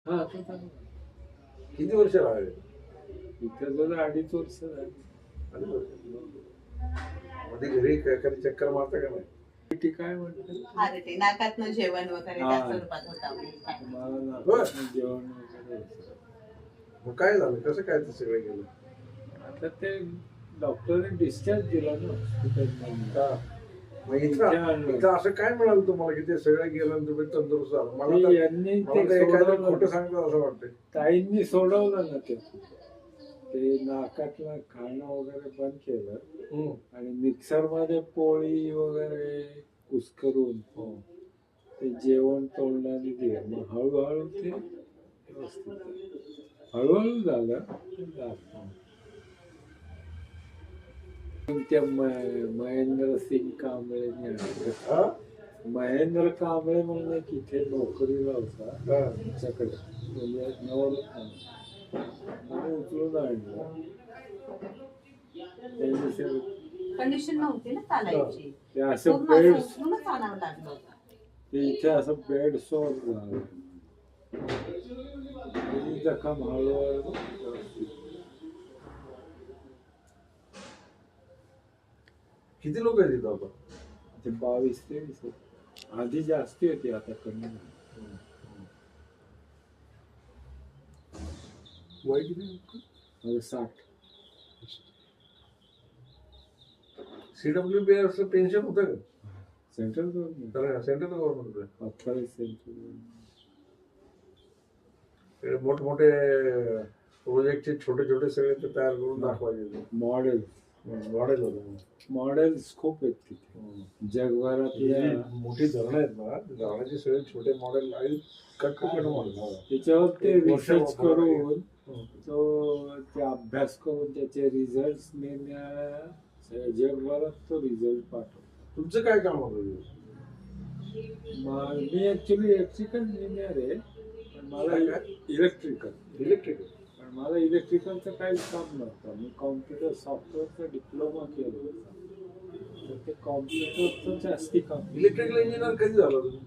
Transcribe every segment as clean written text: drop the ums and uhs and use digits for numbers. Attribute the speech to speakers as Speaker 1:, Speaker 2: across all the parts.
Speaker 1: हा आता चांगलं.
Speaker 2: किती वर्ष राहिले?
Speaker 1: इथे जर 2.5 वर्ष झाली.
Speaker 2: अडीच वर्ष. मध्ये घरी कधी चक्कर मारता का नाही?
Speaker 1: ती काय म्हणते
Speaker 3: अरे ते नाकातनं जेवण वगैरे
Speaker 1: हा.
Speaker 3: त्या स्वरूपात होतं.
Speaker 1: मला
Speaker 2: बरं.
Speaker 1: जेवण वगैरे होतं.
Speaker 2: मग काय झालं, कसं काय ते सगळं गेलं?
Speaker 1: आता ते डॉक्टरने डिस्चार्ज दिला ना हॉस्पिटलमधून.
Speaker 2: का मग इथं असं काय मिळालं तुम्हाला की ते सगळं गेलं आणि तुम्ही तंदुरुस्त झालं? मला
Speaker 1: ते
Speaker 2: तर
Speaker 1: यांनी
Speaker 2: मला
Speaker 1: ते
Speaker 2: तर एखादं
Speaker 1: सोडवलं.
Speaker 2: खोटं सांगतात असं वाटतंय.
Speaker 1: ताईंनी सोडवलं ना ते नाकातलं खाणं वगैरे बंद केलं आणि मिक्सर मध्ये पोळी वगैरे कुस्करून ते जेवण तोंडाने दिलं. मग हळूहळू ते व्यवस्थित झालं. हळूहळू झालं. त्या महेंद्र सिंग कांबळेने आणलं.
Speaker 2: हा?
Speaker 1: महेंद्र कांबळे म्हणून एक इथे नोकरीला होता
Speaker 2: हा.
Speaker 1: त्याच्याकडे म्हणजे आणि उचलून आणलं. त्यांनी
Speaker 3: कंडिशन नव्हती ना चालायची.
Speaker 1: ते असं
Speaker 3: पूर्ण
Speaker 1: बेड
Speaker 3: असं उचलूनच आणावं लागलं होतं.
Speaker 1: ते इथे असं बेड सोर झालं. त्याची जखम हळूहळू
Speaker 2: किती लोक आहेत इथं आता?
Speaker 1: ते 22-23 आधी जास्ती होती, आता कमी झाली.
Speaker 2: वय किती?
Speaker 1: म्हणजे 60.
Speaker 2: CWB असं पेन्शन होतं का?
Speaker 1: Central government.
Speaker 2: Central government.
Speaker 1: Upper central
Speaker 2: मोठमोठे प्रोजेक्टचे छोटे छोटे सगळे ते तयार करून दाखवायचे.
Speaker 1: मॉडेल
Speaker 2: मॉडेल होतं.
Speaker 1: मॉडेल्स खूप आहेत तिथे जगभरातल्या.
Speaker 2: मोठी धरणं आहेत ना, धरणाचे सगळे छोटे मॉडेल आणि कट मॉडेल.
Speaker 1: त्याच्यावर ते रिसर्च करून
Speaker 2: हं.
Speaker 1: तो ते अभ्यास करून त्याचे रिझल्ट जगभरात तो रिझल्ट पाठवतो.
Speaker 2: तुमचं काय काम होतं?
Speaker 1: मी ऍक्च्युली इलेक्ट्रिकल इंजिनियर आहे, पण मला इलेक्ट्रिकल पण मला इलेक्ट्रिकलचं काहीच काम नव्हतं. मी कॉम्प्युटर सॉफ्टवेअरचा डिप्लोमा केला होता, तर ते कॉम्प्युटरचं जास्ती काम.
Speaker 2: इलेक्ट्रिकल इंजिनियर कधी झालं तुम्ही?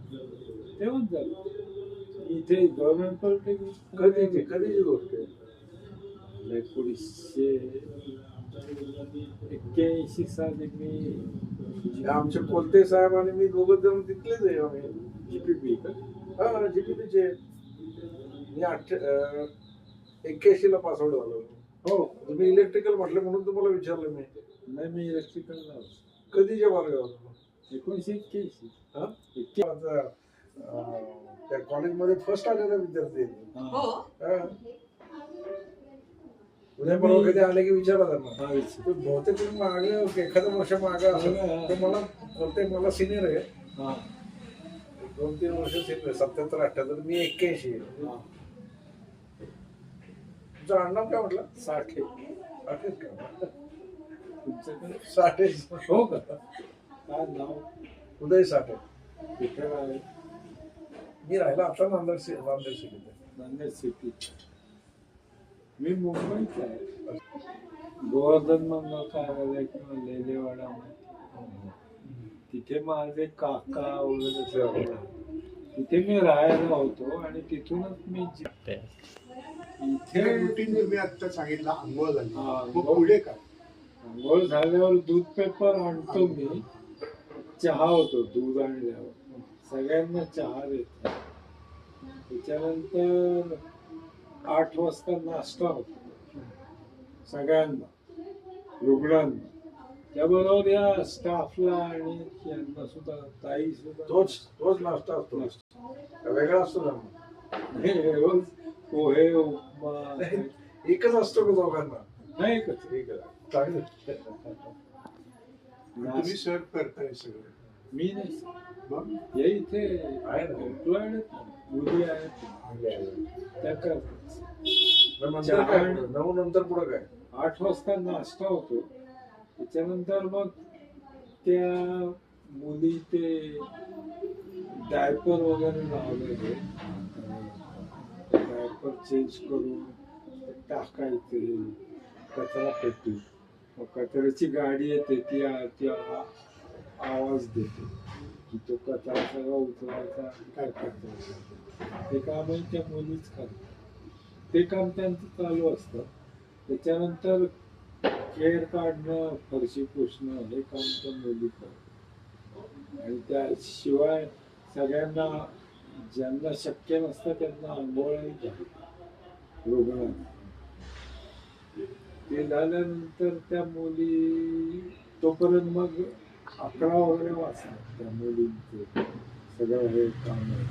Speaker 1: तेव्हाच झालं इथे गव्हर्नमेंट पॉलिटेक्निक.
Speaker 2: कधीची गोष्ट आहे?
Speaker 1: 1981 साली मी
Speaker 2: आमचे कोलते साहेब आणि मी दोघं जण तिथलेच आहे. आम्ही
Speaker 1: जीपीपी का
Speaker 2: हा जीपीपीचे. मी 81 ला पासआउट झालो.
Speaker 1: हो.
Speaker 2: तुम्ही इलेक्ट्रिकल म्हटलं म्हणून तुम्हाला विचारलं मी.
Speaker 1: नाही, मी इलेक्ट्रिकल
Speaker 2: कधीच्या मार्गावर?
Speaker 1: 1981.
Speaker 2: हा? त्या कॉलेजमध्ये फर्स्ट आलेला विद्यार्थी आहे.
Speaker 3: हो.
Speaker 2: हा. उद्या परवा कधी आले की विचारा त्यांना.
Speaker 1: हा,
Speaker 2: बहुतेक तुम्ही मागे एखादं वर्ष मागे असेल तर मला बोलते, मला सिनियर आहे. 2-3 वर्ष सिनियर. 77-78. मी 81 आहे. तुमचं आडनाव काय म्हटलं?
Speaker 1: साठे.
Speaker 2: साठेच का?
Speaker 1: तुमच्याकडे
Speaker 2: साठेच.
Speaker 1: हो का? काय नाव?
Speaker 2: उदय साठे.
Speaker 1: कुठे आहे?
Speaker 2: मी राहिला आता नांदेड सिटीत.
Speaker 1: नांदेड सिटी. मी मुंबईचा आहे. गोवर्धन मंगल कार्यालय किंवा लेलेवाडा तिथे माझे काका वगैरे सगळे राहतात. तिथे मी राहायला होतो आणि तिथूनच मी इथे
Speaker 4: रुटीन तुम्ही आता सांगितलं आंघोळ झाली,
Speaker 1: हा,
Speaker 4: मग पुढे काय?
Speaker 1: आंघोळ झाल्यावर दूध पेपर आणतो मी. चहा होतो दूध आणल्यावर. सगळ्यांना चहा देतो. त्याच्यानंतर 8 वाजता नाश्ता होतो सगळ्यांना, रुग्णांना. त्याबरोबर या स्टाफला आणि यांना सुद्धा, ताई सुद्धा.
Speaker 2: तोच नाश्ता असतो. वेगळा असतो ना?
Speaker 1: रोज पोहे, उपमा.
Speaker 2: एकच असतो का दोघांना?
Speaker 1: नाही एकच.
Speaker 2: चांगलं.
Speaker 4: तुम्ही सर्व करताय सगळं?
Speaker 1: मी नाही.
Speaker 4: मग
Speaker 1: या इथे
Speaker 2: आहे ना.
Speaker 1: एम्प्लॉईड मुली आहेत त्या करतात.
Speaker 2: नंतर काय? 9 नंतर पुढे काय?
Speaker 1: 8 वाजता नाश्ता होतो. त्याच्यानंतर मग त्या मुली ते डायपर वगैरे लावलेले, डायपर चेंज करून टाकायचे कचरा पेटी. मग कचऱ्याची गाडी येते, ती आवाज देते की तो कचरा सगळा उचलायचा काय करायचं ते कामही त्या मुलीच करतात. ते काम त्यांचं चालू असतं. त्याच्यानंतर केर काढणं, फरशी पुसणं हे काम त्या मुली करतात. आणि त्याशिवाय सगळ्यांना ज्यांना शक्य नसतं त्यांना आंघोळही घालतात रुग्णांना. ते झाल्यानंतर त्या मुली तोपर्यंत मग 11 वगैरे वाजतात त्या मुलींचे सगळं हे काम आहे.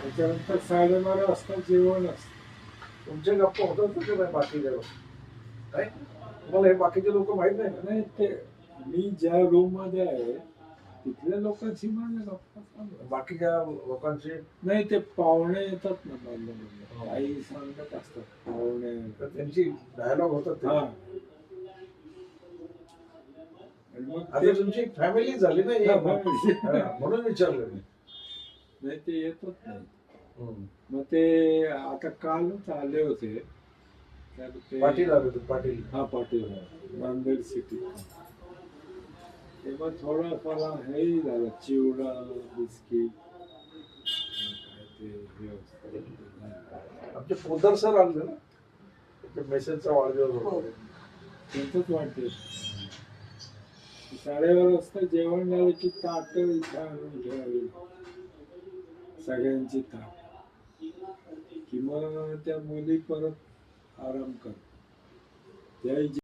Speaker 1: त्याच्यानंतर 12:30 वाजता जेवण असतं.
Speaker 2: तुमचे गप्पा होतात का नाही बाकीच्या काय तुम्हाला हे बाकीचे लोक माहित नाही का?
Speaker 1: नाही ते मी ज्या रूम मध्ये आहे तिथल्या लोकांशी माझ्या गप्पा चालू आहेत.
Speaker 2: बाकीच्या लोकांची
Speaker 1: नाही ते पाहुणे येतात ना बांधवांना, आई सांगत असतात पाहुणे.
Speaker 2: तर त्यांची डायलॉग होतात ते.
Speaker 1: हा आणि मग
Speaker 2: आता तुमची फॅमिली झाली ना ही.
Speaker 1: हा, family.
Speaker 2: हा, म्हणून विचारलं मी.
Speaker 1: नाही ते येतच नाही.
Speaker 2: हम्म.
Speaker 1: मग ते आता कालच आले होते तर ते
Speaker 2: पाटील आले होते, पाटील.
Speaker 1: हा पाटील नांदेड सिटी. तेव्हा थोडं मला हेही झालं, चिवडा बिस्किट काय ते हे असतं.
Speaker 2: आमचे पोदर सर आले ना त्याच्या मेसेजचा वाढदिवस
Speaker 3: हो.
Speaker 2: होता.
Speaker 1: त्यांचंच वाटते 11:30 वाजता जेवण झालं की ताट इथं आणून ठेवावी सगळ्यांची ताट, कि मग त्या मुली परत आराम करतात. त्या